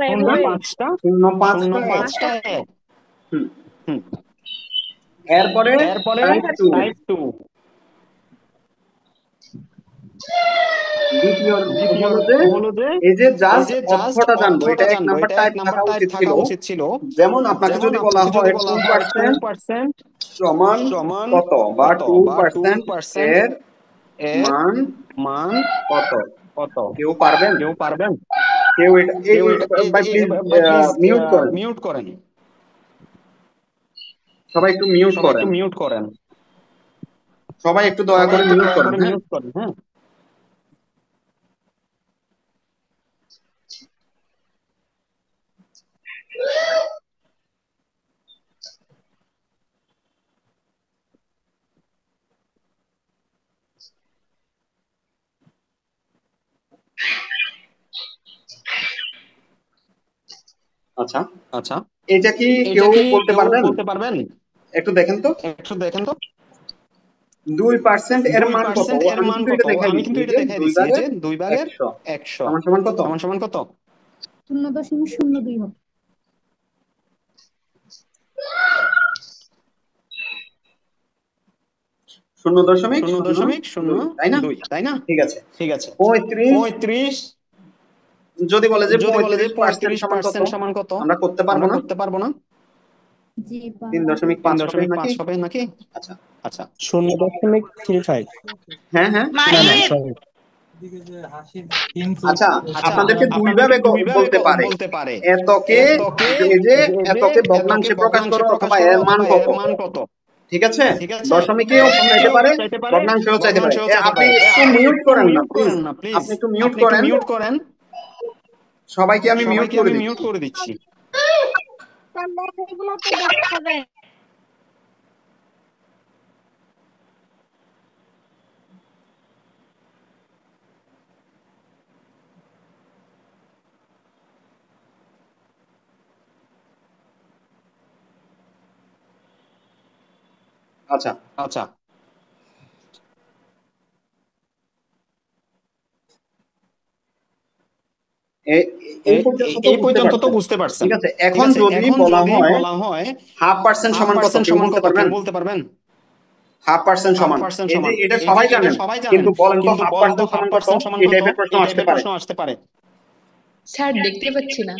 শূন্য এভাবে পাঁচটা শূন্য শূন্য পাঁচটা এক। পাঁচটা এক। হুম। হুম। এরপরে এরপরে টাইপ টু। Type two. দ্বিতীয় দ্বিতীয় হলো যে হলো যে এই যে এই জাস্ট যে জাস্ট অর্থটা জানবো, এটা অর্থটা এক জানবো, নাম্বার এটা এক টাইপ নাম্বার থাকা টাইপ উচিত ছিল। থাকা উচিত ছিল। যেমন আপনাকে যেমন যদি বলা আপনাকে যদি হয় বলা টু হয় পার্সেন্ট 2% সমান সমান বা কত, টু বা টু পার্সেন্ট পার্সেন্ট এর এর মান মান কত? কত? কেউ পারবেন? কেউ পারবেন? কেউ এটা কেউ এটা ভাই প্লিজ প্লিজ মিউট করেন, মিউট করেন। সবাই একটু মিউট সবাই একটু করেন, মিউট করেন। সবাই একটু দয়া সবাই করে একটু মিউট দয়া করেন। করে হ্যাঁ, মিউট করেন। হ্যাঁ। আচ্ছা আচ্ছা, এটা কি এটা কেউ কি বলতে কেউ পারবেন? বলতে পারবেন? একটু দেখেন তো, একটু দেখেন তো। 2% এর দুই মান কত? পার্সেন্ট এর আমি মান কিন্তু কত? এটা দেখাই আমি দিছি, কিন্তু এই এটা যে দেখাই 2 দিছি, এই ভাগের যে 2 ভাগের 100 100 সমান সমান কত? সমান সমান কত? 0.02 হবে। শূন্য দশমিক শূন্য শূন্য দশমিক শূন্য দুই, তাই না? দুই, তাই না? ঠিক আছে। ঠিক আছে। 35 35 যদি বলে যে যদি বলে যে 35% সমান কত? 35% সমান কত? আমরা করতে পারবো আমরা না? করতে পারবো না? জি, তিন পারবো। দশমিক তিন পাঁচ হবে দশমিক নাকি? পাঁচ হবে নাকি? আচ্ছা, আচ্ছা। 0.35। হ্যাঁ হ্যাঁ, না না, মাহির সরি। আচ্ছা আচ্ছা, আপনাদেরকে দুই আপনাদেরকে ভাবে দুইভাবে বলতে পারে। বলতে পারে। এতকে এতকে এই যে যে এতকে এতকে ভগ্নাংশে প্রকাশ ভগ্নাংশে করো প্রকাশ অথবা করো এর মান অথবা কত? এর মান কত? ঠিক আছে, ঠিক আছে। দশমিকেও চাইতে দশমিকেও পারে, চাইতে পারে, ভগ্নাংশেও চাইতে পারে। ভগ্নাংশেও চাইতে আপনি পারে। একটু আপনি মিউট একটু করেন না মিউট প্লিজ, করেন না প্লিজ। আপনি একটু মিউট আপনি একটু করেন। মিউট করেন। সবাইকে আমি মিউট সবাইকে করে আমি মিউট দিচ্ছি। করে দিচ্ছি। এগুলো তো দেখা যায়। আচ্ছা, আচ্ছা, এ- এই পর্যন্ত তো এই বুঝতে পর্যন্ত তো পারছেন। বুঝতে পারছেন। ঠিক আছে, ঠিক এখন আছে, যদি এখন বলা যদি হয় বলা হয় হাফ পার্সেন্ট হাফ সমান কত, পার্সেন্ট কেউ সমান বলতে কত? পারবেন? কেউ বলতে পারবেন? হাফ পার্সেন্ট হাফ সমান, পার্সেন্ট এই যে সমান, এটা এই যে সবাই এটা জানেন, সবাই জানেন, কিন্তু বলেন তো কিন্তু হাফ বলেন তো পার্সেন্ট হাফ সমান কত? পার্সেন্ট সমান এই কত? টাইপের প্রশ্ন এই আসতে টাইপের পারে। প্রশ্ন আসতে পারে। স্যার দেখতে পাচ্ছি না।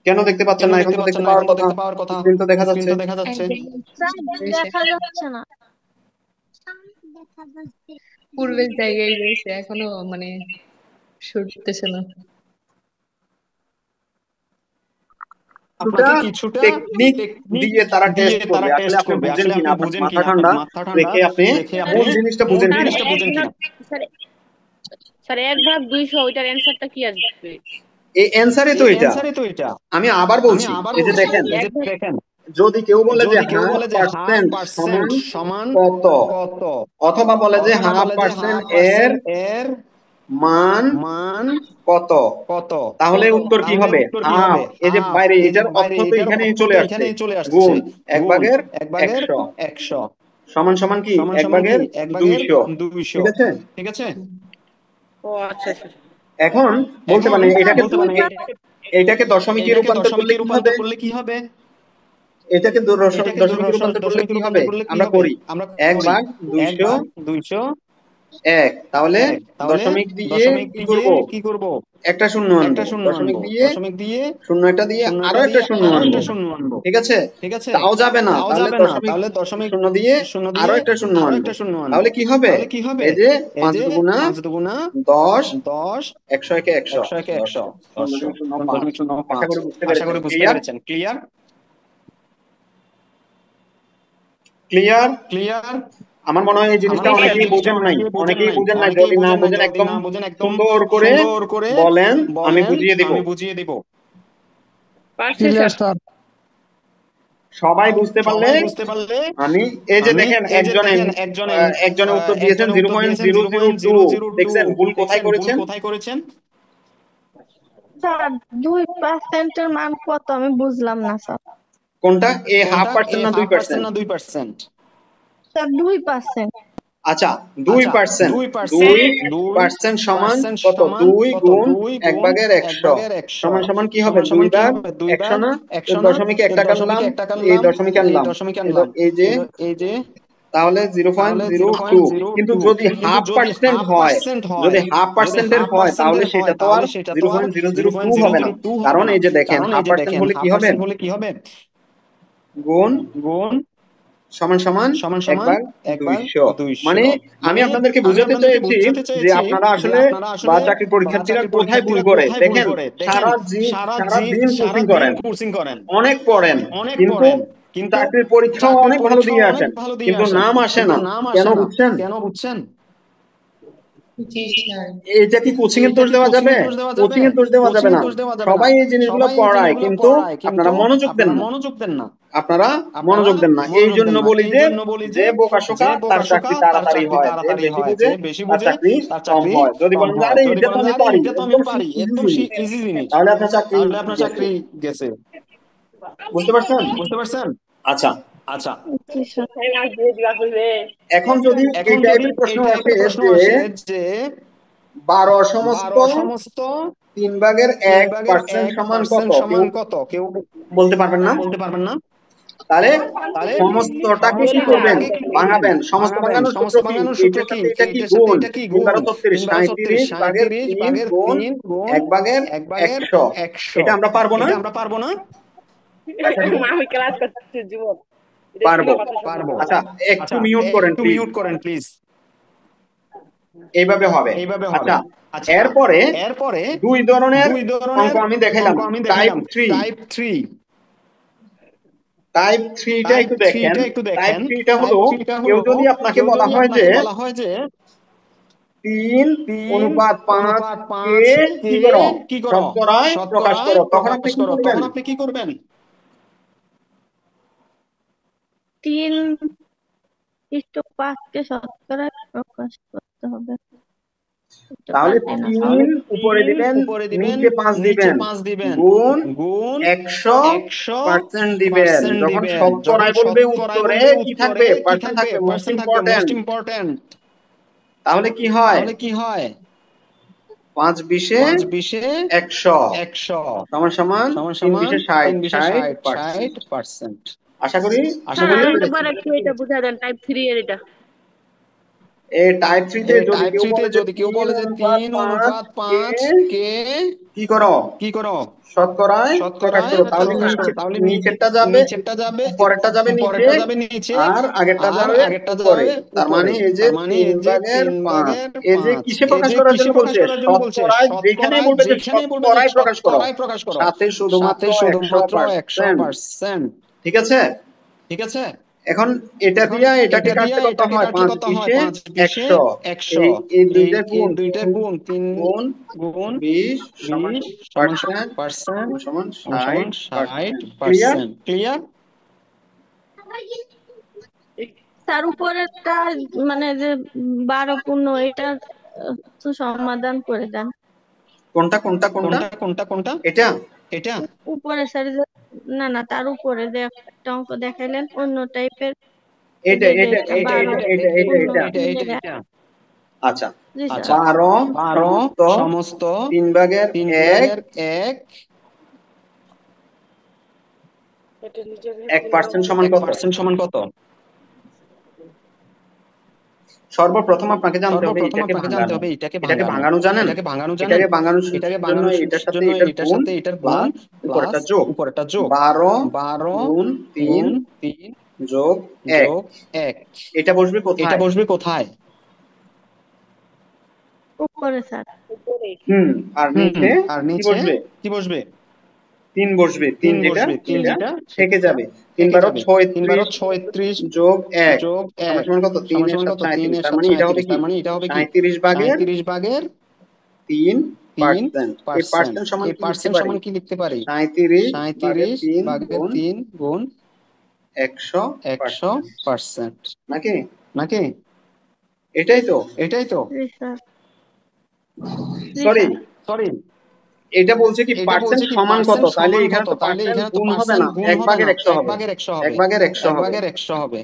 কেন দেখতে পাচ্ছেন কেন না? এখন দেখতে তো পাচ্ছেন দেখতে না? পাওয়ার এখন তো কথা, দেখতে পাওয়ার কথা। স্ক্রিন তো দেখা স্ক্রিন যাচ্ছে। তো দেখা যাচ্ছে। স্যার রয়েছে দেখা যাচ্ছে না। পূর্বের জায়গায় রয়েছে, এখনো মানে সরতেছে না। আপনাকে কিছুটা টেকনিক টেকনিক দিয়ে তারা দিয়ে টেস্ট তারা করবে, আসলে টেস্ট আপনি করবে। বুঝেন আসলে কিনা, আপনি আপনার বুঝেন মাথা কিনা, ঠান্ডা আপনার মাথা ঠান্ডা রেখে আপনি রেখে মূল আপনি জিনিসটা মূল বুঝেন স্যার কিনা। জিনিসটা এক বুঝেন কিনা। ভাগ স্যার স্যার 1/200 ওইটার অ্যান্সারটা কি আসবে? এই অ্যান্সারই তো এই এটা। অ্যান্সারই তো এটা। আমি আবার আমি বলছি, আবার এই যে বলছি, দেখেন, এই এক যে ভাগ দেখেন, যদি কেউ বলে যে যদি কেউ হাফ বলে যে হাফ পার্সেন্ট পার্সেন্ট সমান সমান কত, কত, অথবা বলে যে অথবা হাফ বলে যে পার্সেন্ট হাফ এর পার্সেন্ট এর মান মান কত, কত, তাহলে উত্তর কি তাহলে হবে? উত্তর কি হাফ, হবে? এই যে হাফ, বাইরে এই যে এটার বাইরে অর্থ তো এটার এখানেই অর্থ চলে তো আসছে, এখানেই চলে আসছে। গুণ এক গুণ ভাগের এক ভাগের 100 100 সমান সমান কি সমান এক সমান কি ভাগের এক ভাগের 200। 200। ঠিক আছে, ঠিক আছে। ও আচ্ছা আচ্ছা। এখন বলতে এখন পারেন এটাকে বলতে পারেন এটাকে দশমিকে এটাকে রূপান্তর করলে দশমিকে কি হবে? রূপান্তর করলে কি হবে? এটাকে এটাকে দশমিকে রূপান্তর করলে দশমিকে কি হবে? রূপান্তর করলে কি আমরা হবে? করি আমরা এক করি ভাগ 1 200 ভাগ 200 এক, তাহলে এক, তাহলে দশমিক দিয়ে দশমিক কি দিয়ে করব? কি করব? একটা শূন্য আনবো, একটা শূন্য দশমিক আনবো, দিয়ে দশমিক দিয়ে শূন্য একটা দিয়ে আরো শূন্যটা একটা দিয়ে শূন্য আরো আনবো। একটা শূন্য আনবো। ঠিক আছে, ঠিক আছে। তাও যাবে না, তাও তাহলে যাবে না, দশমিক তাহলে দশমিক শূন্য দিয়ে শূন্য আরো দিয়ে একটা শূন্য আরো আনবো। একটা শূন্য আনবো। তাহলে কি হবে? তাহলে কি হবে? এই যে এই পাঁচ যে দুগুণা 5 দুগুণা 10, 10, 100 একে 100, 100 একে 10, 100, শূন্য 10, দশমিক শূন্য পাঁচ। আশা 0.05। করি বুঝতে আশা পেরেছেন। করি বুঝতে ক্লিয়ার? পেরেছেন। ক্লিয়ার? ক্লিয়ার? ক্লিয়ার? আমার মনে হয় এই আমার জিনিসটা মনে হয় এই অনেকেই জিনিসটা বুঝেন নাই, অনেকেই বোঝেন অনেকেই নাই, বুঝেন নাই। অনেকেই যদি না বুঝেন নাই। বুঝেন যদি একদম না বুঝেন একদম সুন্দর করে সুন্দর করে বলেন, আমি বলেন, বুঝিয়ে দিব। আমি বুঝিয়ে দিব। পারছি ক্লিয়ার স্যার। স্যার। সবাই বুঝতে পারলে সবাই বুঝতে পারলে আমি, এই যে আমি, দেখেন এই যে একজনে দেখেন একজনে একজনে উত্তর দিয়েছেন একজনে জিরো উত্তর পয়েন্ট দিয়েছেন zero zero zero point two zero zero two. দেখছেন ভুল কোথায় দেখছেন ভুল করেছেন? কোথায় করেছেন? স্যার 2%-এর মান কত আমি বুঝলাম না স্যার। কোনটা, এ হাফ কোনটা? এ পার্সেন্ট না হাফ পার্সেন্ট 2%? না 2%? স্যার 2%। আচ্ছা 2%, 2% সমান কত? 2 গুণ 1 ভাগের 100 সমান সমান কি হবে? 2 ভাগ 100 না? এই দশমিকে একটা কাটলাম, এই দশমিকে আনলাম, এই যে তাহলে 0.02। কিন্তু যদি 0.5% হয়, যদি 0.5%-এর হয় তাহলে সেটা তো আর 0.002 হবে না। কারণ এই যে দেখেন 0.5% হলে কি হবে? গুণ সমান সমান 1 ভাগ 200। মানে আমি আপনাদেরকে বুঝাতে চেয়েছি যে আপনারা আসলে বা চাকরি পরীক্ষার্থীরা কোথায় ভুল করে দেখেন। সারা দিন কোচিং করেন, অনেক পড়েন, কিন্তু চাকরির পরীক্ষাও অনেক ভালো দিয়ে আসেন, কিন্তু নাম আসে না। কেন বুঝছেন? জি স্যার। এটা কি কোচিং এর দোষ দেওয়া যাবে? কোচিং এর দোষ দেওয়া যাবে না। সবাই এই জিনিসগুলো পড়ায়, কিন্তু আপনারা মনোযোগ দেন না। আপনারা মনোযোগ দেন না। এই জন্য বলি যে বোকাশোকা তার চাকরি তাড়াতাড়ি হয়, যে বেশি বুঝে তার চাকরি কম হয়। যদি বলেন যে আরে এটা তো আমি পারি, একদম ইজি জিনিস, তাহলে আপনার চাকরি গেছে। বুঝতে পারছেন? আচ্ছা, জি স্যার। এখন যদি এই টাইপের প্রশ্ন আসে যে 12 সমস্ত 3 ভাগের 1% সমান কত? কেউ বলতে পারবেন না? তাহলে সমস্তটাকে কি করবেন? ভাঙাবেন। সমস্ত ভাঙানোর সূত্র কি? এটার সাথে এটা কি গুণ? 3 × 36, 37 ভাগের 3 গুণ 1 ভাগের 100। এটা আমরা পারবো না? আমি ক্লাস করছি জীবন। পারবো। আচ্ছা একটু মিউট করেন প্লিজ। এইভাবে হবে। আচ্ছা এরপরে 2 ধরনের অঙ্ক আমি দেখাইলাম। টাইপ 3টা একটু দেখেন। টাইপ 3টা হলো, কেউ যদি আপনাকে বলা হয় যে 3:5 কে কি করো? শতকরায় প্রকাশ করো, তখন আপনি কি করবেন? 3:5 কে শতকরায় প্রকাশ করতে হবে। এটা তাহলে পারবে না। 3 উপরে দিবেন, নিচে 5 দিবেন, গুণ 100% দিবেন। যখন শতকরায় বলবে উত্তরে কি থাকবে? পার্সেন্ট থাকবে। Most important. তাহলে কি হয়? 5 20-এ 100 সমান সমান 3 20-এ 60%। আশা করি স্যার বুঝতে আরেকবার পেরেছি। একটু এটা বুঝা দেন টাইপ 3 এর এটা। এই টাইপ 3-তে যদি কেউ বলে যে 3:5 কে কি করো? শতকরায় প্রকাশ করো, তাহলে নিচেরটা যাবে, উপরেরটা যাবে নিচে, আর আগেরটা যাবে উপরে। তার মানে এই যে 3/5, এই যে কিসে প্রকাশ করার জন্য বলছে? শতকরায়। যেখানেই বলবে যে শতকরায় প্রকাশ করো, সাথে শুধুমাত্র 100%। ঠিক আছে? এখন এটা দিয়া এটাকে কাটলে কত হয়? 5 20-এ 100। এই দুইটা গুণ, 3 গুণ 20 সমান পার্সেন্ট সমান 60%। ক্লিয়ার? তার উপরেরটা মানে যে 12 এটা তো সমাধান করে দেন। কোনটা? এটা উপরে স্যার যে না তার উপরে যে একটা অঙ্ক দেখাইলেন অন্য টাইপের, এটা যে 12 আচ্ছা, জি স্যার। 12 সমস্ত 3 ভাগের 1% সমান কত? সর্বপ্রথম আপনাকে জানতে হবে এটাকে ভাঙানো। এটাকে ভাঙানো জানেন? এটাকে ভাঙানোর জন্য এটার সাথে এটার গুণ প্লাস উপরেরটা যোগ। 12 গুণ 3 যোগ 1। এটা বসবে কোথায়? উপরে স্যার। আর নিচে কি বসবে? 3 বসবে। 3 যেটা সেটা থেকে যাবে। 3/36 যোগ 1 সমান কত? 3 এর সাথে 37। তার মানে এটা হবে কি? 37 ভাগের 3%। এই পার্সেন্ট সমান কি লিখতে পারি? 37 ভাগের 3 গুণ 100%। নাকি? এটাই তো। জি স্যার। সরি, এটা বলছে কি পার্সেন্ট সমান কত? তাহলে এখানে তো পার্সেন্ট গুণ হবে না, 1/100 হবে। 1/100 হবে।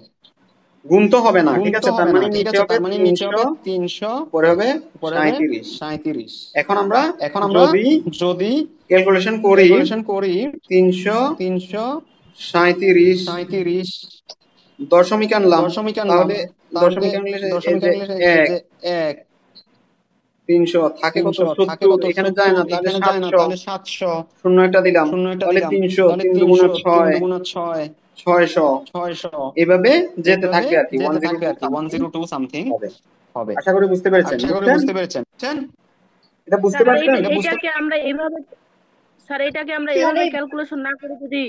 গুণ তো হবে না, ঠিক গুণ আছে, তো তার হবে না, মানে ঠিক নিচে আছে, হবে তার মানে নিচে 300, হবে 300, উপরে হবে উপরে হবে 37। 37। এখন আমরা যদি যদি ক্যালকুলেশন করি ক্যালকুলেশন করি 337 337 দশমিক আনলাম, দশমিক আনলাম, তাহলে তাহলে দশমিক আনলে এই দশমিক যে আনলে এই 1 যে 1 300 থাকে কত 300 থাকে 70, কত এখানে যায় 70, না, তাহলে এখানে যায় না, 700, তাহলে 700, শূন্য একটা দিলাম, শূন্য একটা তাহলে দিলাম, 300, তাহলে 3 দুগুণা 300, 3 6, দুগুণা 6, 600, 600, এভাবে যেতে এভাবে থাকবে আর কি, যেতে থাকবে 102 আর কি, সামথিং 102 সামথিং হবে। হবে। আশা করি বুঝতে পেরেছেন, আশা করি বুঝছেন? বুঝতে পেরেছেন? এটা বুঝতে স্যার পারছেন? এটা বুঝতে এটাকে আমরা এভাবে স্যার এটাকে আমরা এভাবে ক্যালকুলেশন না করে যদি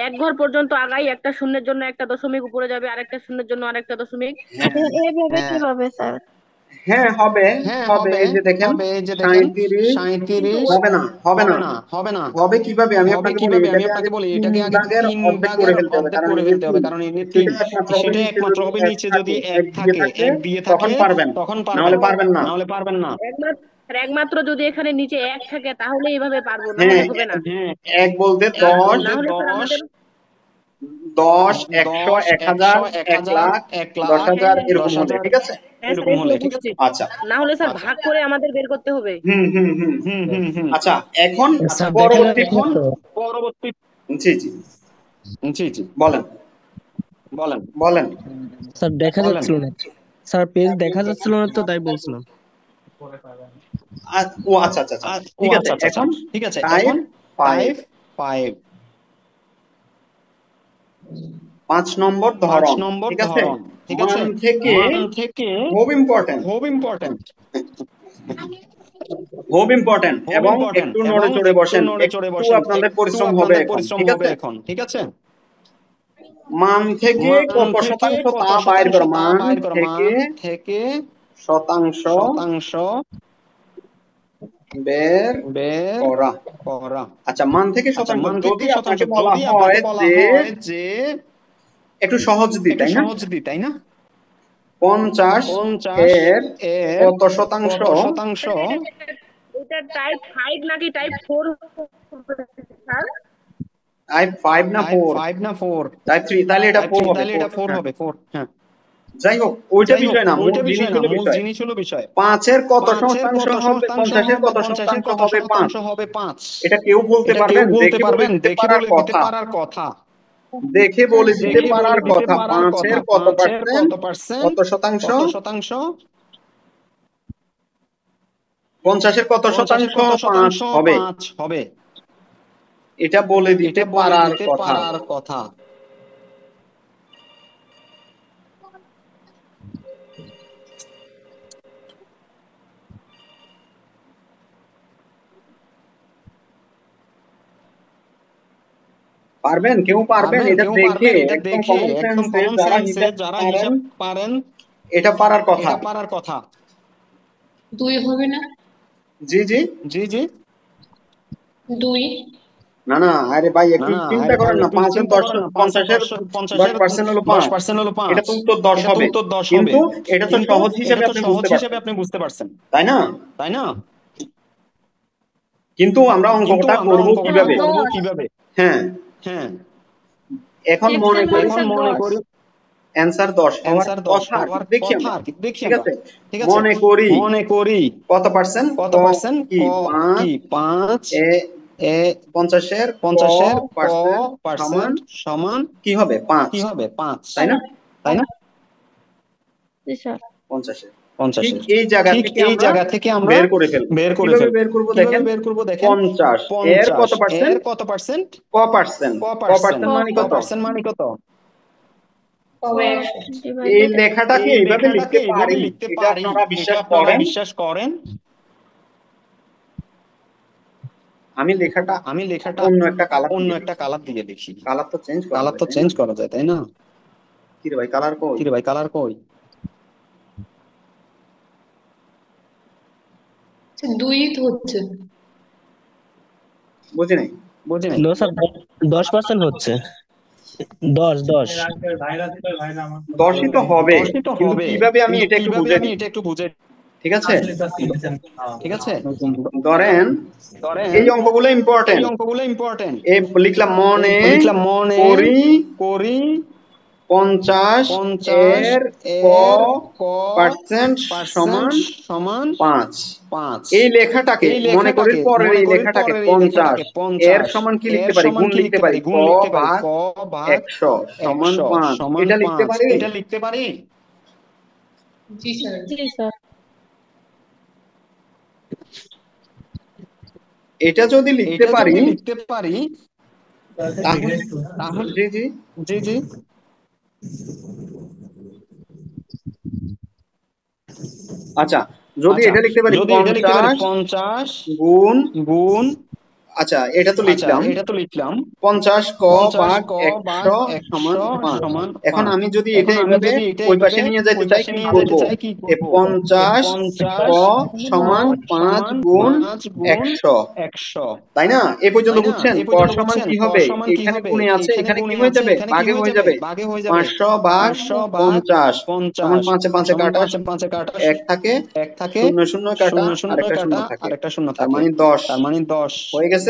এক ঘর পর্যন্ত আগাই, একটা শূন্যের জন্য একটা দশমিক উপরে যাবে, আরেকটা শূন্যের জন্য আরেকটা দশমিক। এভাবে হ্যাঁ, কিভাবে স্যার? হ্যাঁ হবে, হ্যাঁ হবে, হবে, এই যে দেখেন হবে, এই যে দেখেন 37 37 হবে না, হবে না, হবে না, হবে কিভাবে আমি হবে আপনাকে বলি, কিভাবে আমি এটাকে আগে আপনাকে বলি, 3 এটাকে আগে ভাগের 3 অর্ধেক করে ভাগের ফেলতে হবে, অর্ধেক কারণ করে এনে ফেলতে হবে, 3, কারণ এনে সেটা 3, একমাত্র হবে সেটা নিচে একমাত্র যদি হবে 1 নিচে যদি থাকে, 1 1 দিয়ে থাকে, থাকে, 1 দিয়ে তখন থাকে, পারবেন, তখন না হলে পারবেন, পারবেন না। না হলে পারবেন না। একমাত্র যদি এখানে নিচে 1 থাকে তাহলে এইভাবে পারবো, না হ্যাঁ, হলে হবে না। হ্যাঁ, 1 বলতে এক 10, বলতে না হলে স্যার 10, আমাদের 10, 100, 10, 1000, 100, 1 1000, লাখ, 1 লাখ, 10,000 এরকম হলে, 10,000, ঠিক আছে? হ্যাঁ স্যার, এরকম হলে, এগুলো ঠিক আছে? বুঝছি। আচ্ছা, না হলে স্যার আচ্ছা, ভাগ করে আমাদের বের করতে হবে। হুম হুম হুম হুম, হুম, হুম, আচ্ছা, এখন স্যার দেখা পরবর্তী, যাচ্ছে না তো। পরবর্তী, জি জি জি জি, বলেন বলেন, বলেন। স্যার দেখা বলেন। যাচ্ছিল না, স্যার পেজ দেখা যাচ্ছিল না তো তাই বলছিলাম। ও আচ্ছা আচ্ছা আচ্ছা, ও ঠিক আছে, আচ্ছা, আচ্ছা, আচ্ছা, এখন ঠিক আছে, টাইপ এখন 5, 5 5 নম্বর 5 ধরন, নম্বর ঠিক আছে, ধরন, ঠিক মান আছে, থেকে মান থেকে খুব ইম্পর্টেন্ট, খুব ইম্পর্টেন্ট, খুব ইম্পর্টেন্ট, খুব এবং ইম্পর্টেন্ট, একটু এবং নড়ে চড়ে একটু বসেন, নড়ে চড়ে একটু বসেন, আপনাদের একটু পরিশ্রম হবে আপনাদের এখন, পরিশ্রম ঠিক হবে আছে? এখন, ঠিক আছে? মান থেকে মান কত থেকে শতাংশ কত তা বাইর শতাংশ করো, তা মান বাইর করো, থেকে মান থেকে শতাংশ শতাংশ বের বের করা। করা। আচ্ছা, মান থেকে আচ্ছা, শতাংশ মান থেকে যদি শতাংশ আপনাকে বলা যদি হয় আপনাকে বলা যে হয় যে একটু সহজ দিই, একটু তাই না? সহজ দিই, তাই না? 50 50 এর এর কত শতাংশ কত শতাংশ? এটা টাইপ 5 নাকি টাইপ 4 স্যার? টাইপ 5 না টাইপ 4? 5 না 4? টাইপ 3, তাহলে এটা টাইপ 4 3, হবে, তাহলে 4, এটা 4 হ্যাঁ। হবে, 4, হ্যাঁ। যাই হোক, ওইটা যাই হোক, বিষয় না, মূল ওইটা জিনিস বিষয় না, হলো মূল বিষয় জিনিস হলো বিষয়। 5 এর কত 5 এর শতাংশ কত হবে, শতাংশ 50 এর হবে, কত 50 এর শতাংশ কত হবে, 5। শতাংশ হবে, 5? এটা কেউ বলতে এটা কেউ পারবেন, বলতে দেখে বলে পারবেন, দিতে দেখে পারার বলে দিতে কথা, পারার কথা, দেখে বলে দিতে দেখে বলে পারার দিতে কথা। পারার 5 কথা। এর কত 5 এর পার্সেন্ট, কত পার্সেন্ট, কত শতাংশ, কত শতাংশ, 50 এর কত 50 এর শতাংশ কত 5 শতাংশ হবে, 5 হবে? এটা বলে দিতে এটা বলে পারার দিতে কথা। পারার কথা। পারবেন? কেউ পারবেন? পারবেন? এটা কেউ দেখে পারবেন? এটা একদম দেখে কমন একদম সেন্সে কমন যারা সেন্সে হিসাব যারা পারেন, হিসাব পারেন, এটা পারার কথা। এটা পারার কথা। 2 হবে না? জি জি জি জি, 2 না না, আরে ভাই না একটু না, চিন্তা আরে ভাই করেন না, একটু 5 এর চিন্তা 10, করেন না, 5 এর 50 এর 50 এর 10% হলো 5, 10% হলো 5, এটা তো উত্তর 10 এটা তো হবে, উত্তর 10 হবে, কিন্তু এটা তো কিন্তু সহজ এটা হিসেবে তো আপনি সহজ বুঝতে হিসেবে পারছেন, আপনি বুঝতে পারছেন, তাই না? তাই না? কিন্তু আমরা কিন্তু অঙ্কটা আমরা করব অঙ্কটা কিভাবে? করব কিভাবে? হ্যাঁ, হ্যাঁ, এখন মনে করি এখন মনে করি অ্যান্সার 10 হওয়ার অ্যান্সার 10 কথা, হওয়ার দেখি কথা আমরা, আর কি, দেখি ঠিক আমরা, আছে, ঠিক আছে, মনে করি মনে করি কত পার্সেন্ট, কত পার্সেন্ট, কি ক 5 কি 5 এ এ 50 এর 50 এর ক পার্সেন্ট সমান পার্সেন্ট সমান কি হবে? 5, কি হবে? 5, তাই না? তাই না? জি স্যার। 50 এর 50 ঠিক এর এই জায়গা ঠিক থেকে এই আমরা জায়গা থেকে আমরা বের করে ফেলবো। বের করে কিভাবে ফেলব। বের করব কিভাবে দেখেন, বের করব দেখেন, 50 এর 50 কত পার্সেন্ট, এর কত পার্সেন্ট, ক পার্সেন্ট, ক ক পার্সেন্ট, পার্সেন্ট মানে ক কত? পার্সেন্ট মানে কত? কবে 100? এই ডিভাইডেড লেখাটাকে এই এইভাবে লেখাটাকে লিখতে এইভাবে পারি, লিখতে এটা পারি, আপনারা এটা বিশ্বাস আপনারা করেন? বিশ্বাস করেন? আমি লেখাটা আমি লেখাটা অন্য একটা কালার অন্য দিয়ে একটা লিখি, কালার দিয়ে লিখি, কালার তো চেঞ্জ করা কালার যায়, তো তাই না? চেঞ্জ করা যায়, তাই না? কি রে ভাই, কালার কই? কি রে ভাই, কালার কই? 2 তো হচ্ছে। বুঝি নাই। বুঝি নাই। নো স্যার 10% হচ্ছে, 10 10 10ই তো হবে, 10ই তো কিন্তু হবে, কিভাবে আমি কিন্তু এটা একটু কিভাবে বুঝে আমি দিই, এটা একটু বুঝে, ঠিক আছে? ঠিক আছে? ধরেন ধরেন এই অঙ্কগুলো এই ইম্পর্টেন্ট, অঙ্কগুলো ইম্পর্টেন্ট, এই লিখলাম মনে লিখলাম মনে করি করি 50 এর ক পার্সেন্ট সমান 5। এই লেখাটাকে মনে করি পরের এই লেখাটাকে 50 এর সমান কি লিখতে পারি? গুণ লিখতে পারি। ক ভাগ 100 সমান 5। এটা লিখতে পারি? জি স্যার। জি স্যার। এটা যদি লিখতে পারি তাহলে জি জি জি জি আচ্ছা, যদি এটা লিখতে পারি 50 গুণ আচ্ছা এটা তো লিখলাম 50 ক ভাগ 100 সমান 5। এখন আমি যদি এটা এইভাবে ওই পাশে নিয়ে যেতে চাই কি করব? 50 ক সমান 5 গুণ 100, তাই না? এ পর্যন্ত বুঝছেন? ক সমান কি হবে? এখানে গুণে আছে, এখানে কি হয়ে যাবে? ভাগে হয়ে যাবে। 500 ভাগ 50 সমান 5 এ 5 এ কাটা 1 থাকে, 0 0 কাটা আরেকটা শূন্য থাকে, তার মানে 10 হয়ে গেছে।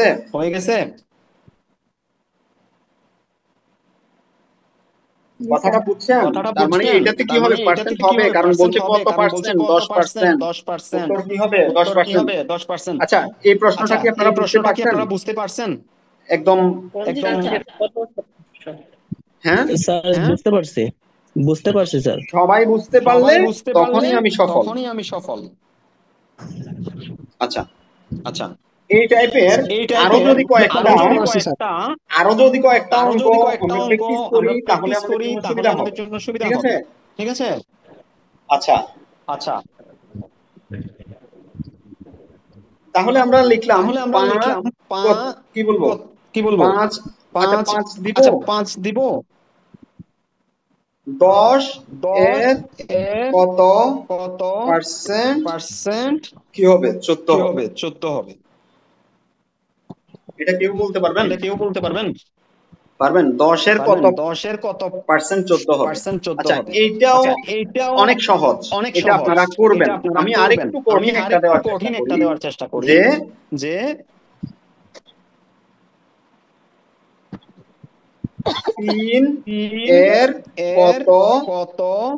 কথাটা বুঝছেন? তার মানে এটাতে কি হবে? পার্সেন্ট হবে, কারণ বলছে কত পার্সেন্ট? 10%। উত্তর কি হবে? 10%। আচ্ছা, এই প্রশ্নটা কি আপনারা বুঝতে পারছেন? একদম হ্যাঁ স্যার বুঝতে পারছি স্যার। সবাই বুঝতে পারলে তখনই আমি সফল। আচ্ছা, এই টাইপের আরো যদি কয়েকটা অঙ্ক আমরা প্র্যাকটিস করি তাহলে আমাদের জন্য সুবিধা হবে। ঠিক আছে? আচ্ছা, তাহলে আমরা লিখলাম 5 কি বলবো? 5 আচ্ছা 5 দিব। 10 এর কত পার্সেন্ট কি হবে? 14 হবে। এটা কেউ বলতে পারবেন? পারবেন? 10 এর কত পার্সেন্ট 14 হবে। আচ্ছা, এইটাও অনেক সহজ, এটা আপনারা করবেন। আমি আরেকটু কঠিন একটা দেওয়ার চেষ্টা করি যে 3 এর কত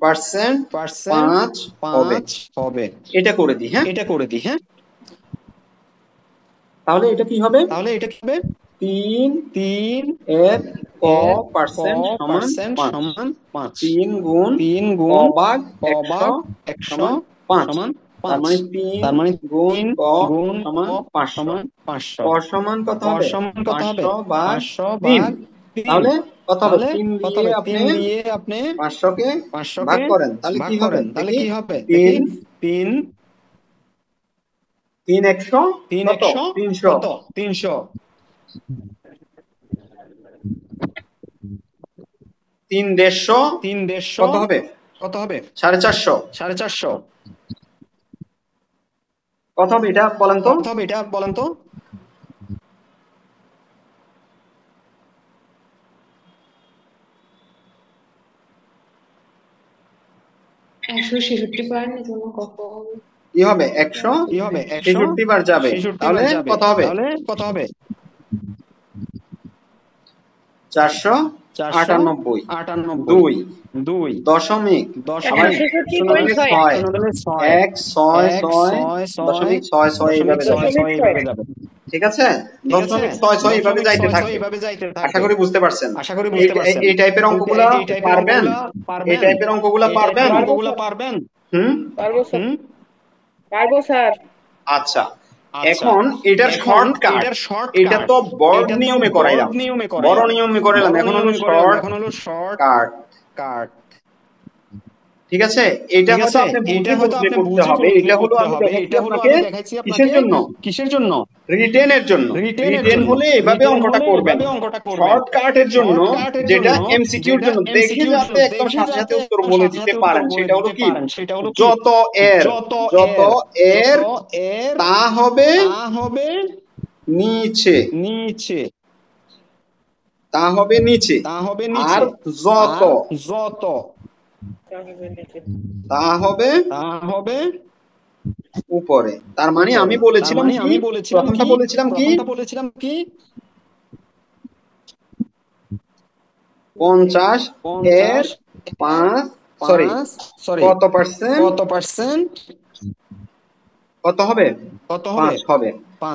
পার্সেন্ট 5 হবে। এটা করে দিই। হ্যাঁ, তাহলে এটা কি হবে? 3 এর ক পার্সেন্ট সমান 5। 3 গুণ ক ভাগ 100 সমান 5। তার মানে 3 গুণ ক সমান 500। ক সমান কত হবে? 500 ভাগ 3। তাহলে কত হবে? 3 দিয়ে আপনি 500 কে ভাগ করেন, তাহলে কি হবে? দেখি 3 100 কত? 300। 3 150 কত হবে? 450। কত হবে এটা বলেন তো? কি হবে? 166 বার যাবে, তাহলে কত হবে? 498। 2 দশমিক 6 166.66 এইভাবে যাবে। ঠিক আছে? 0.66 এইভাবে যাইতে থাকবে। আশা করি বুঝতে পারছেন। এই টাইপের অঙ্কগুলা পারবেন? পারবো স্যার। আচ্ছা, এখন এটার শর্টকাট, এটা তো বড় নিয়মে করাইলাম, এখন হলো শর্টকাট। ঠিক আছে? এটা হয়তো আপনি বুঝে বুঝে করতে হবে। এটা হলো আমি দেখাচ্ছি আপনাকে কিসের জন্য? রিটেনের জন্য। রিটেন হলে এভাবে অঙ্কটা করবেন। শর্টকাটের জন্য, যেটা এমসিকিউর জন্য, দেখে যাতে একদম সাথে সাথে উত্তর বলে দিতে পারেন, সেটা হলো কি? যত এর তা হবে নিচে, আর যত তা হবে উপরে। তার মানে আমি বলেছিলাম কি? প্রথমটা বলেছিলাম কি? 50 এর সরি 5 কত পার্সেন্ট কত হবে 5 হবে।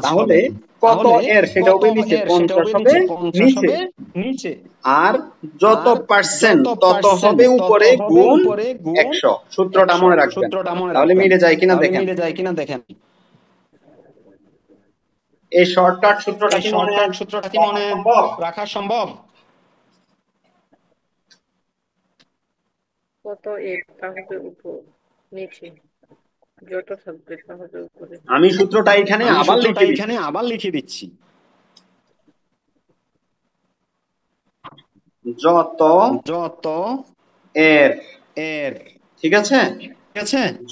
তাহলে কত এর সেটা হবে নিচে, 50 হবে নিচে, আর যত পার্সেন্ট তত হবে উপরে গুণ 100। সূত্রটা মনে রাখবেন। তাহলে মিলে যায় কিনা দেখেন। এই শর্টকাট সূত্রটা কি মনে রাখা সম্ভব? কত এর তা হবে উপর নিচে, যত থাকবে তা হবে উপরে। আমি সূত্রটা এখানে আবার লিখে দিচ্ছি। যত এর, ঠিক আছে,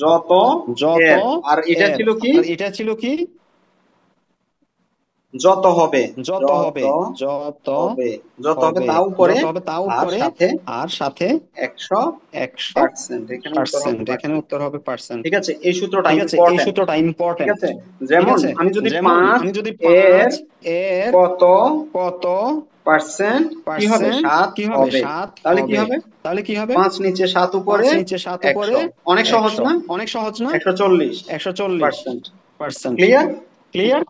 যত এর, আর এটা ছিল কি যত হবে তা উপরে, আর সাথে 100%। এখানে উত্তর হবে পার্সেন্ট। ঠিক আছে, এই সূত্রটা ইম্পর্টেন্ট। ঠিক আছে, যেমন আমি যদি 5 এর কত পার্সেন্ট কি হবে 7 হবে, তাহলে কি হবে 5 নিচে 7 উপরে 100। অনেক সহজ না? 140%। ক্লিয়ার?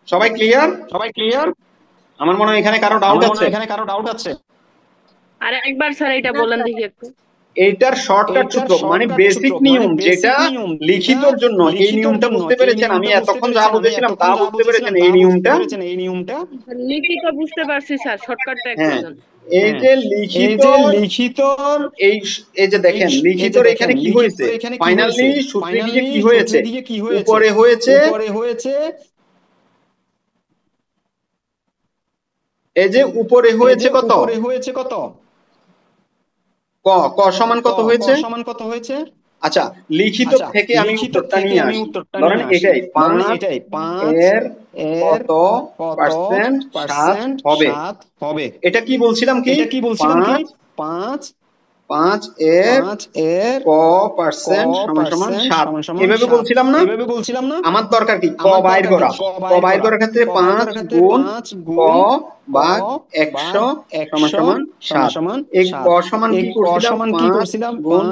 সবাই ক্লিয়ার? আমার মনে হয় এখানে কারো ডাউট আছে। আর একবার স্যার এটা বলেন দেখি একটু। এইটার শর্টকাট সূত্র মানে বেসিক নিয়ম, যেটা লিখিতর জন্য এই নিয়মটা বুঝতে পেরেছেন। আমি এতক্ষণ যা বুঝেছিলাম তা বুঝতে পেরেছেন এই নিয়মটা? লিখিত বুঝতে পারছি স্যার, শর্টকাটটা একটু বলেন। এই যে লিখিত, এই যে দেখেন লিখিতর এখানে কি হয়েছে, ফাইনালি সূত্রে গিয়ে কি হয়েছে, উপরে হয়েছে, এই যে উপরে হয়েছে কত, ক সমান কত হয়েছে। আচ্ছা, লিখিত থেকে আমি উত্তরটা নিয়ে আসি। ধরেন এটাই 5 এর কত পার্সেন্ট 7 হবে। এটা কি বলছিলাম কি 5 এর ক পার্সেন্ট সমান 7, এভাবে বলছিলাম না? আমার দরকার কি ক বাইর করার ক্ষেত্রে 5 গুণ ক ভাগ 100 সমান 7। এই ক সমান কি করছিলাম 5 গুণ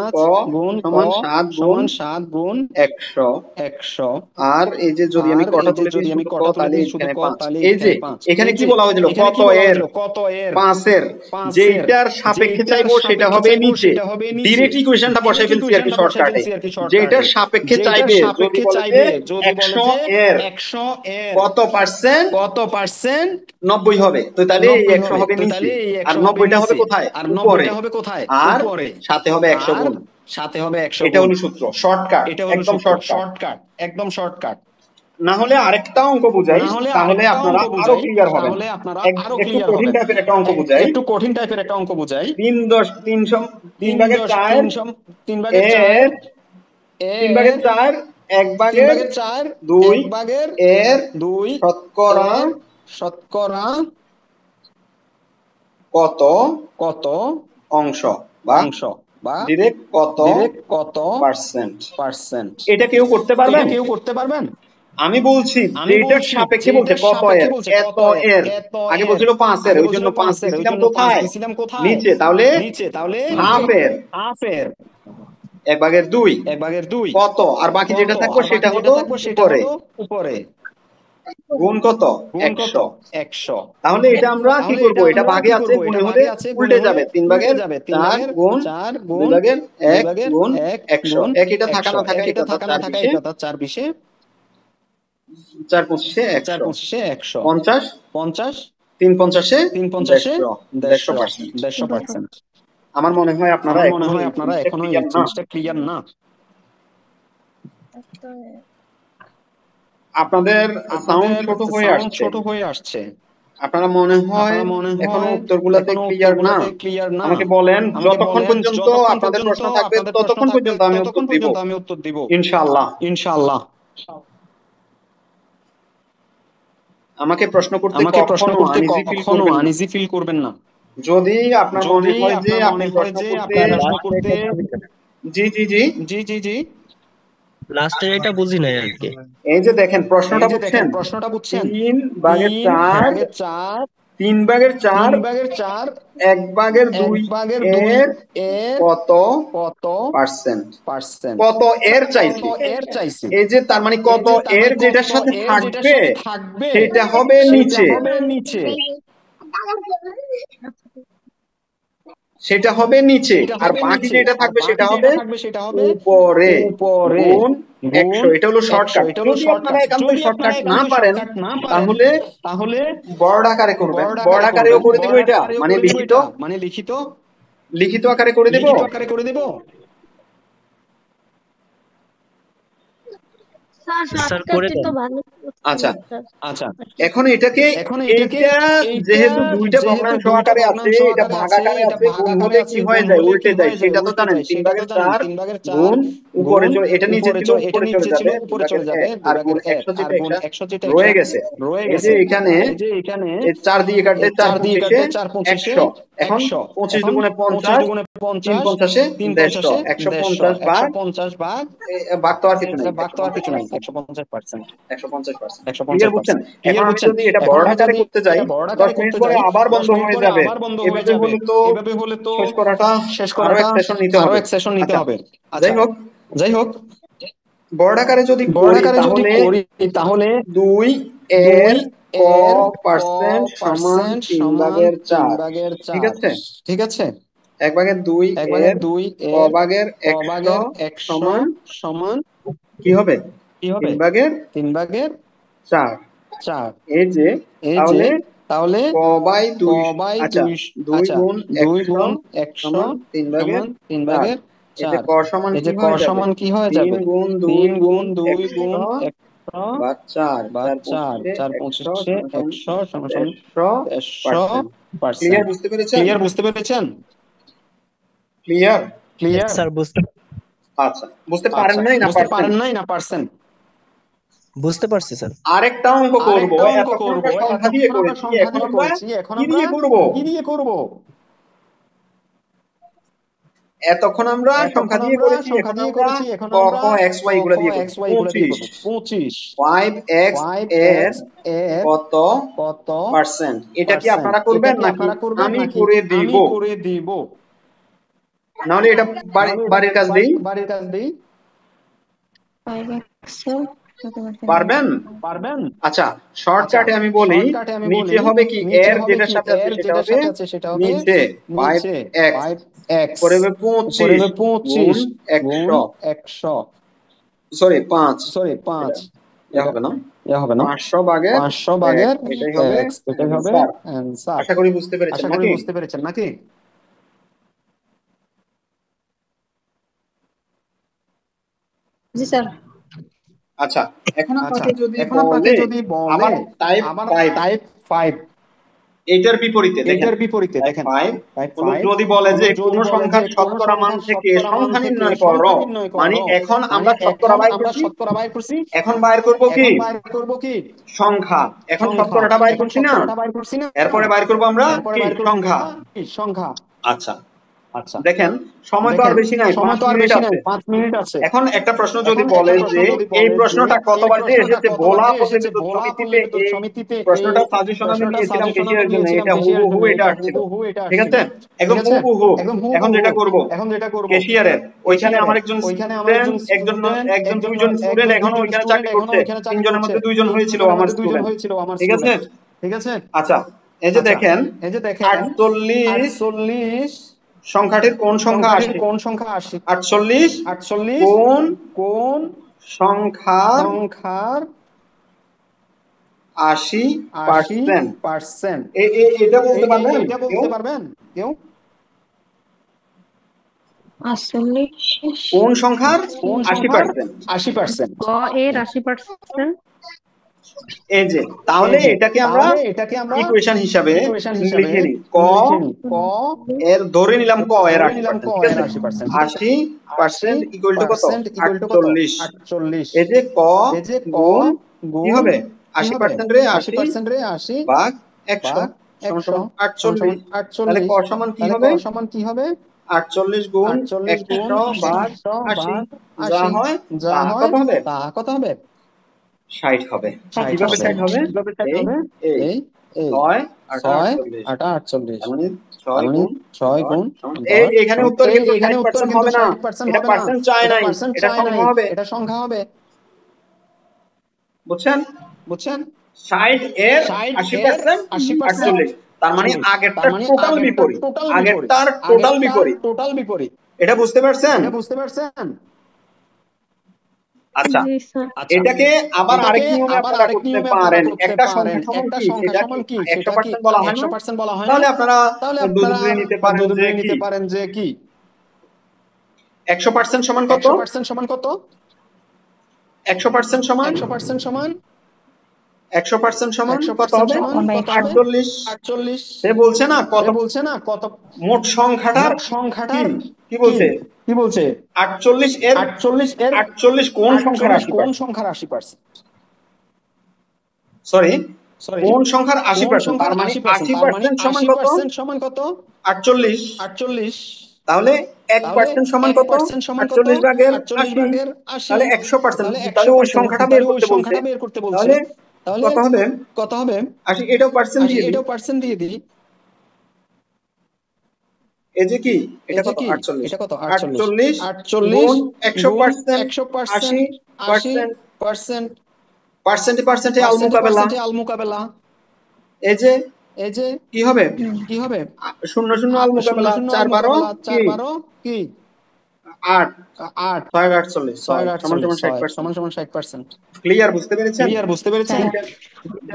ক সমান 7 গুণ 100। আর এই যে যদি আমি কটা তুলে দিই শুধু ক, তাহলে এখানে 5। এই যে এখানে কি বলা হয়েছিল, কত এর 5 এর যেটার সাপেক্ষে চাইবো সেটা হবে নিচে। ডাইরেক্ট ইকুয়েশনটা বসাই ফেলছি আর কি শর্টকাটে। যেটার সাপেক্ষে চাইবে যদি বলে যে 100 এর কত পার্সেন্ট 90 হবে, তো তাহলে এই 100 হবে নিচে, আর 90টা হবে কোথায় উপরে, আর সাথে হবে 100 গুণ। এটা হলো সূত্র, শর্টকাট, একদম শর্টকাট। না হলে আরেকটা অঙ্ক বুঝাই, তাহলে আপনারা আরো ক্লিয়ার হবেন। একটু কঠিন টাইপের একটা অঙ্ক বুঝাই। 3 ভাগের 4 এর 3 ভাগের 4 1 ভাগের 2 এর শতকরা কত অংশ বা ডিরেক্ট কত পার্সেন্ট। এটা কেউ করতে পারবেন? আমি বলছি যেটার সাপেক্ষে বলতে কত এর, এত এর, আগে বলছিল 5 এর, ওই জন্য 5 দিছিলাম কোথায় নিচে, তাহলে হাফ এর 1 ভাগের 2 কত, আর বাকি যেটা থাকবে সেটা হলো উপরে গুণ কত 100। তাহলে এটা আমরা কি করব, এটা ভাগে আছে, গুণে হলে উল্টে যাবে, 3 ভাগের 4 গুণ 2 ভাগের 1 গুণ 100। এক এটা থাকা না থাকা এটা 4 20 4 25 100 50 3 50 150%। আমার মনে হয় আপনারা এখনো এই জিনিসটা ক্লিয়ার না। আপনাদের সাউন্ড ছোট হয়ে আসছে। আপনারা মনে হয় এখনো উত্তরগুলোতে ক্লিয়ার না। আমাকে বলেন, যতক্ষণ পর্যন্ত আপনাদের প্রশ্ন থাকবে ততক্ষণ পর্যন্ত আমি উত্তর দিব ইনশাআল্লাহ। আমাকে প্রশ্ন করতে কখনো আনইজি ফিল করবেন না। যদি আপনার মনে হয় যে আপনি প্রশ্ন করতে জি লাস্টের এটা বুঝি নাই আর কি। এই যে দেখেন প্রশ্নটা বুঝছেন 3 ভাগের 4 3/4 1/2 এর কত পার্সেন্ট? কত এর চাইছে, এই যে তার মানে কত এর যেটার সাথে থাকবে সেটা হবে নিচে, সেটা হবে নিচে, আর বাকি যেটা থাকবে সেটা হবে উপরে গুণ 100। এটা হলো শর্টকাট। যদি আপনারা একান্তই শর্টকাট না পারেন তাহলে বড় আকারে করবেন। বড় আকারেও করে দেব, এটা মানে লিখিত আকারে করে দেব। স্যার করে শর্টকাটই দেন। তো ভালো। আচ্ছা, স্যার এখন এটাকে এইটা যেহেতু দুইটা ভগ্নাংশ আকারে আছে, এটা ভাগ আকারে আছে, গুণ হলে কি হয়ে যায়, উল্টে যায়, সেটা তো জানেন। 3/4 গুণ উপরে চলে, এটা নিচে ছিল উপরে চলে যাবে 2/1, আর গুণ 100 যেটা এটা রয়ে গেছে। এই যে এখানে এই 4 দিয়ে কাটলে 4 25 100। এখন 25 দুগুণে 50, 3 50 150, 150 ভাগ ভাগ তো আর কিছু নাই, 150%। ক্লিয়ার বুঝছেন? এখন আমি যদি এটা বড় আকারে করতে যাই 10 মিনিট পরে আবার বন্ধ হয়ে যাবে। এভাবে হলে তো শেষ করাটা আরো এক সেশন নিতে হবে। যাই হোক বড় আকারে যদি করি তাহলে 2 এর ক পার্সেন্ট সমান 3/4। ঠিক আছে? 1/2 এর ক ভাগের 100 সমান কি হবে, 3/4। এই যে তাহলে ক বাই 2, আচ্ছা 2 গুণ 100 সমান 3/4। এতে ক সমান কি হয়ে যাবে, 3 গুণ 2 গুণ 100 বা 4 25 100 100%। ক্লিয়ার বুঝতে পেরেছেন? ক্লিয়ার? স্যার আচ্ছা, বুঝতে পারেন নাই না পারছেন? বুঝতে পারছি স্যার। আরেকটা অঙ্ক করব। এতক্ষণ আমরা সংখ্যা দিয়ে করেছি, এখন আমরা কি দিয়ে করব? এতক্ষণ আমরা সংখ্যা দিয়ে করেছি, এখন আমরা ক খ x y এগুলা দিয়ে করব। 25 5x এর কত পার্সেন্ট? এটা কি আপনারা করবেন নাকি আমি করে দিব? নাহলে এটা বাড়ির কাজ দেই। পারবেন? আচ্ছা, শর্টকাটে আমি বলি, নিচে হবে কি এর যেটার সাথে আছে সেটা হবে নিচে 5x, পরে হবে 25 গুণ 100, সরি 5, ইয়া হবে না 500 ভাগের 1, এটাই হবে অ্যানসার। আশা করি বুঝতে পেরেছেন নাকি? জি স্যার। আচ্ছা, এখন আপনাকে যদি বলে আবার টাইপ 5, এটার বিপরীতে দেখেন 5 যদি বলে যে কোন সংখ্যার শতকরা মান থেকে সংখ্যা নির্ণয় করো, মানে এখন আমরা শতকরা বাইর করছি, এখন বাইর করব কি সংখ্যা। এখন শতকরাটা বাইর করছি না, এরপরে বাইর করব আমরা কি সংখ্যা। আচ্ছা দেখেন, সময় তো আর বেশি নাই, 5 মিনিট আছে। এখন একটা প্রশ্ন যদি বলে যে এই প্রশ্নটা কতবার যে এসেছে ভোলা প্রচলিত সমিতিতে, এই প্রশ্নটা সাজেশন আমি দিয়েছিলাম কেশিয়ারের জন্য, এটা হুবহু এটা আসছিল। ঠিক আছে, একদম হুবহু। এখন যেটা করব কেশিয়ারের, ওইখানে আমার একজন স্টুডেন্ট, একজন দুইজন স্টুডেন্ট এখনো ওইখানে চাকরি করছে, তিনজনের মধ্যে দুইজন হয়েছিল আমার স্টুডেন্ট। ঠিক আছে? আচ্ছা, এই যে দেখেন 48 সংখ্যাটির কোন সংখ্যা 48 কোন সংখ্যার 80%? এটা বলতে পারবেন কেউ? 48 কোন সংখ্যার 80%? ক এর 80%। এই যে, তাহলে এটাকে আমরা ইকুয়েশন হিসাবে লিখে নিই। ক এর ধরে নিলাম ক এর 80%, ঠিক আছে? 80% ইকুয়াল টু কত? 48। এই যে ক গুণ কি হবে 80% রে 80 ভাগ 100 সমান 48। তাহলে ক সমান কি হবে 48 গুণ 100 ভাগ 80, যা হয় তা কত হবে 60 হবে। কিভাবে 60 হবে? এই 6 আটা 6 48 8 48 তার মানে তার 6 মানে গুণ 6 10 গুণ সমান 10 এখানে সমান উত্তর কিন্তু এখানে উত্তর 60% কিন্তু হবে না, 60% এটা হবে না, পার্সেন্ট চায় এটা নাই, পার্সেন্ট এটা চাই নাই, সংখ্যা হবে, এটা সংখ্যা হবে, বুঝছেন? বুঝছেন? 60 এর 60 এর 80% 80% 48, তার মানে 48 আগেরটা তার মানে টোটাল আগেরটার বিপরীত, টোটাল বিপরীত, আগেরটার টোটাল আগেরটার বিপরীত, টোটাল বিপরীত। এটা বুঝতে পারছেন? এটা বুঝতে পারছেন? আচ্ছা, জি স্যার। আচ্ছা, এটাকে আবার এটাকে আরেক নিয়মে আবার আপনারা আরেক করতে নিয়মে আপনারা পারেন, করতে একটা পারেন, সংখ্যা সমান একটা কি সংখ্যা সেটা কি সমান কি সেটা কি 100% বলা হয় না, 100% বলা হয় না, তাহলে আপনারা তাহলে দুধ আপনারা ধরে নিতে পারেন যে ধরে কি নিতে পারেন যে কি 100% সমান কত, 100% সমান কত, 100% সমান 100% সমান 100% সমান কত 100% হবে, সমান কত হবে 48। 48। সে বলছে না সে কত, বলছে না কত, মোট সংখ্যাটার মোট কি সংখ্যাটার কি কি বলছে, কি বলছে 48 এর 48 এর 48 কোন সংখ্যার 48 কোন 80%, সংখ্যার 80%, সরি সরি কোন সংখ্যার কোন 80%, সংখ্যার তার মানে 80%, তার মানে 80% সমান কত 80% সমান কত 48, 48। তাহলে তাহলে 1% সমান কত 1% সমান কত 48 ভাগের 48 80, ভাগের 80, তাহলে 100%, তাহলে তাহলে ওই 100%, সংখ্যাটা বের তাহলে ওই করতে বলছে, সংখ্যাটা বের করতে বলছে, তাহলে তাহলে কত হবে কত হবে 80, এটাও পার্সেন্ট 80, দিয়ে দিই, এটাও পার্সেন্ট দিয়ে দিই, এই যে কি এই এটা যে কত কি 48, এটা কত 48, 48 48 গুণ গুণ 100%, 100%, 80%, 80%, পার্সেন্টে পার্সেন্টে আল পার্সেন্টে মোকাবেলা, পার্সেন্টে আল মোকাবেলা, এই যে এই যে কি হবে কি হবে শূন্য শূন্য আল শূন্য মোকাবেলা, শূন্য 4 আল 12 মোকাবেলা, কি 4 12 কি 8, 8, 6 48 6 6 সমান 48 সমান 6 60%, সমান সমান 60%। ক্লিয়ার, বুঝতে পেরেছেন? ক্লিয়ার, বুঝতে পেরেছেন?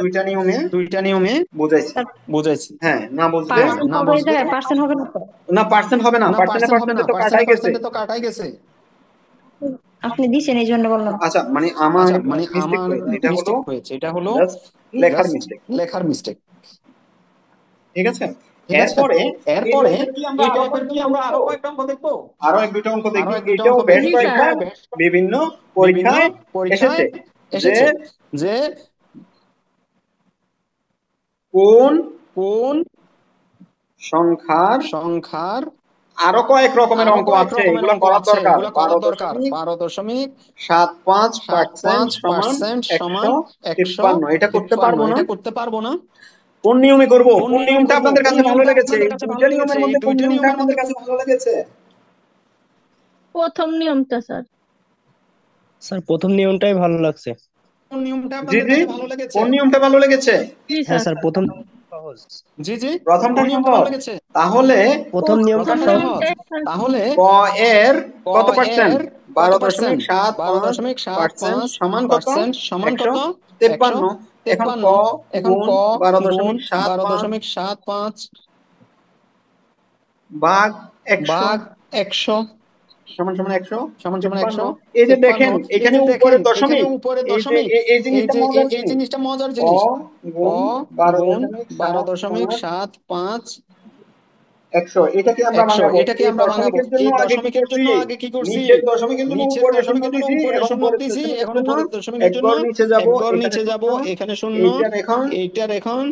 দুইটা নিয়মে দুইটা নিয়মে বুঝাইছি, বুঝাইছি। হ্ঁ না বুঝলে হ্যাঁ, না বুঝলে পার্সেন্ট হবে না তো? না পার্সেন্ট হবে না, না পার্সেন্টে পার্সেন্ট হবে না, পার্সেন্টে তো পার্সেন্টে কাটাই গেছে, পার্সেন্টে তো কাটাই গেছে। আপনি দিছেন এই জন্য বললাম। আচ্ছা মানে আমার আচ্ছা মানে মিস্টেক আমার হয়েছে, এটা হলো মিস্টেক হয়েছে, এটা হলো জাস্ট লেখার জাস্ট মিস্টেক, লেখার মিস্টেক, ঠিক আছে? ঠিক আছে? এরপরে এই এরপরে টাইপের কি আমরা এই আরো টাইপের কি কয়েকটা অঙ্ক আমরা আরো দেখবো, কয়েকটা অঙ্ক দেখবো, আরো এক দুইটা অঙ্ক আরো দেখি, এক দুইটা এটাও অঙ্ক বেশ দেখি, জি স্যার। কয়েকটা এটাও বেশ বিভিন্ন বিভিন্ন পরীক্ষায় পরীক্ষায় এসেছে যে এসেছে যে কোন কোন সংখ্যার সংখ্যার আরো কয়েক রকমের আরো অঙ্ক কয়েক আছে, রকমের এগুলা অঙ্ক করার আছে, দরকার, এগুলো করার দরকার, 12.75% সমান 12.75% সমান 153, এটা করতে 153, পারবো না, এটা করতে পারবো না। কোন নিয়মে করব, কোন কোন নিয়মে নিয়মটা করব, আপনাদের কোন কাছে ভালো নিয়মটা লেগেছে, আপনাদের এই কাছে ভালো দুইটা লেগেছে, নিয়মের এই মধ্যে কোন দুইটা নিয়মটা নিয়মের মধ্যে আপনাদের কাছে ভালো লেগেছে? প্রথম নিয়মটা স্যার। স্যার প্রথম নিয়মটাই ভালো লাগছে। কোন নিয়মটা জি আপনাদের জি, কাছে ভালো লেগেছে? কোন নিয়মটা ভালো লেগেছে? জি হ্যাঁ স্যার। স্যার প্রথম সহজ, জি জি, প্রথমটা কোন নিয়মটা ভালো সহজ, লেগেছে? তাহলে প্রথম নিয়মটা প্রথম প্রথমটা সহজ। সহজ, নিয়মটাই তাহলে ক এর ক কত পার্সেন্ট, এর কত পার্সেন্ট, 12.75% সমান কত 12.75% সমান কত 153, এখন ক 153, এখন গুণ ক গুণ 12.75 12.75 ভাগ 100 ভাগ 100 সমান সমান 100 সমান সমান 53, 100 এই যে 53। দেখেন এই এখানে যে উপরে দেখেন এখানে দশমিক, উপরে এই যে দশমিক, এই জিনিসটা মজার এই জিনিস, জিনিসটা মজার ক জিনিস, ক গুণ গুণ 12.75 12.75 100, এটাকে আমরা 100, ভাঙাবো, এটাকে এই আমরা ভাঙাবো, দশমিকের জন্য এই আগে কি দশমিকের করছি, জন্য আগে কি করছি, নিচের দশমিকের জন্য নিচের উপরের শূন্য দশমিকের জন্য দিছি, উপরে এখন শূন্য পরের দিয়েছি, দশমিকের এখন জন্য পরের দশমিকের এক জন্য ঘর নিচে যাব, এক ঘর এখানে নিচে যাব, শূন্য, এখানে শূন্য, এইটার এখন এইটার এখন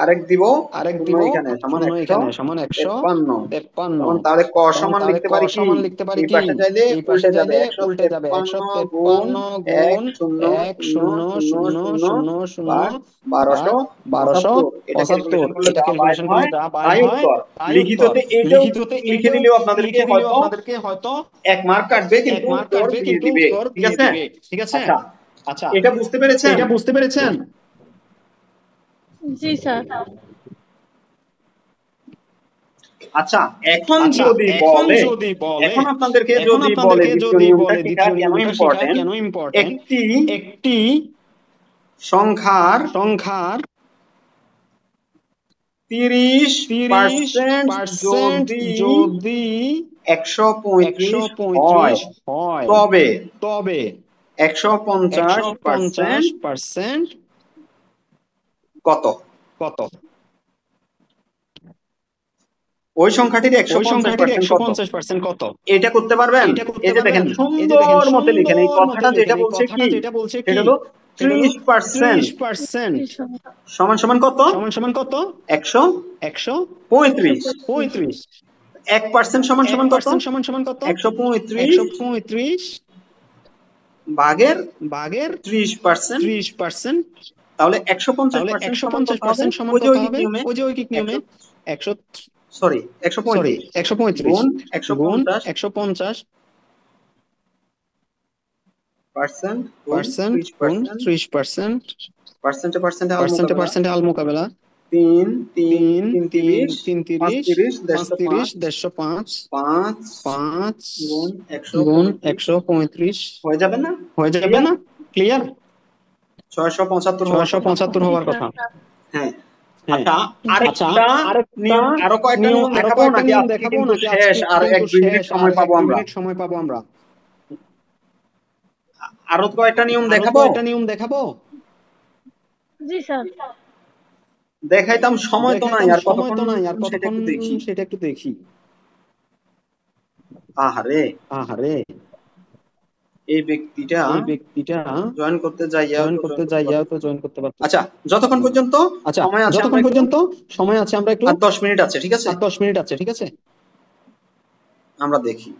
আরেক দিব, আরেক শূন্য দিব, এখানে সমান শূন্য এখানে সমান 153, 153, তখন তাহলে ক তখন সমান তাহলে লিখতে ক পারি কি, সমান লিখতে পারি এই কি, পাশে চাইলে এই পাশে উল্টে যাবে, চাইলে উল্টে যাবে, 153 গুণ 153 গুণ 1000 1000 ভাগ ভাগ 1275, এটা 1275, ক্যালকুলেশন করলে এটা যা বাইর ক্যালকুলেশন করলে হয় যা বাইর তাই হয় উত্তর, তাই উত্তর, লিখিততে এইটাও লিখিততে লিখে এইটাও দিলেও আপনাদেরকে লিখে দিলেও হয়তো আপনাদেরকে হয়তো 1 মার্ক কাটবে, এক কিন্তু মার্ক উত্তর কাটবে, দিয়ে কিন্তু দিবে, উত্তর ঠিক দিয়ে আছে? দিবে, ঠিক আছে? আচ্ছা, আচ্ছা, এটা বুঝতে পেরেছেন? এটা বুঝতে পেরেছেন? জি স্যার। আচ্ছা, এখন আচ্ছা, যদি এখন বলে, যদি বলে, এখন আপনাদেরকে এখন যদি বলে আপনাদেরকে দ্বিতীয় যদি নিয়মটা বলে শেখা দ্বিতীয় কেন নিয়মটা শেখা ইম্পর্টেন্ট, কেন ইম্পর্টেন্ট, একটি একটি সংখ্যার সংখ্যার 30% 30% যদি যদি 135 হয়, 135 হয়, তবে তবে 150% 150% কত? কত? ওই সংখ্যাটির ওই সংখ্যাটির 150% কত? 150% কত? এটা করতে পারবেন? এটা করতে এই যে দেখেন পারবেন? এই যে দেখেন সুন্দর মতে লিখেন, এই সুন্দর মতে কথাটা যেটা লিখেন, এই বলছে কথাটা কি, যেটা বলছে সেটা কি, হলো সেটা হলো 30% 30% সমান সমান কত? সমান সমান কত? 135, 135, 1% সমান সমান কত? 1% সমান সমান কত? 135 135 ভাগের ভাগের 30%, 30%, তাহলে 150% সমান কত হবে? ওই যে ঐকিক নিয়মে ওই যে ঐকিক নিয়মে 100 সরি 135 গুণ 150 পার্সেন্ট গুণ 30% পার্সেন্টে আল মোকাবেলা 3 3 30 35 150 5 গুণ গুণ 135 হয়ে যাবে না? ক্লিয়ার? 675 হওয়ার কথা। হ্যাঁ। হ্যাঁ। আচ্ছা আরেকটা নিয়ম, আরো কয়েকটা নিয়ম দেখাবো নাকি আজকে কিন্তু শেষ? আর 1-2 মিনিট সময় পাবো আমরা। আরো কয়েকটা নিয়ম দেখাবো। জি স্যার। দেখাইতাম, সময় তো নাই আর সময় তো কতক্ষণ নাই আর সেটা কতক্ষণ একটু দেখি। সেটা একটু দেখি। আহারে এই ব্যক্তিটা জয়েন করতে যাইয়া তো জয়েন করতে পারতো। আচ্ছা যতক্ষণ পর্যন্ত সময় আছে আমরা একটু 10 মিনিট আছে, ঠিক আছে? আমরা দেখি।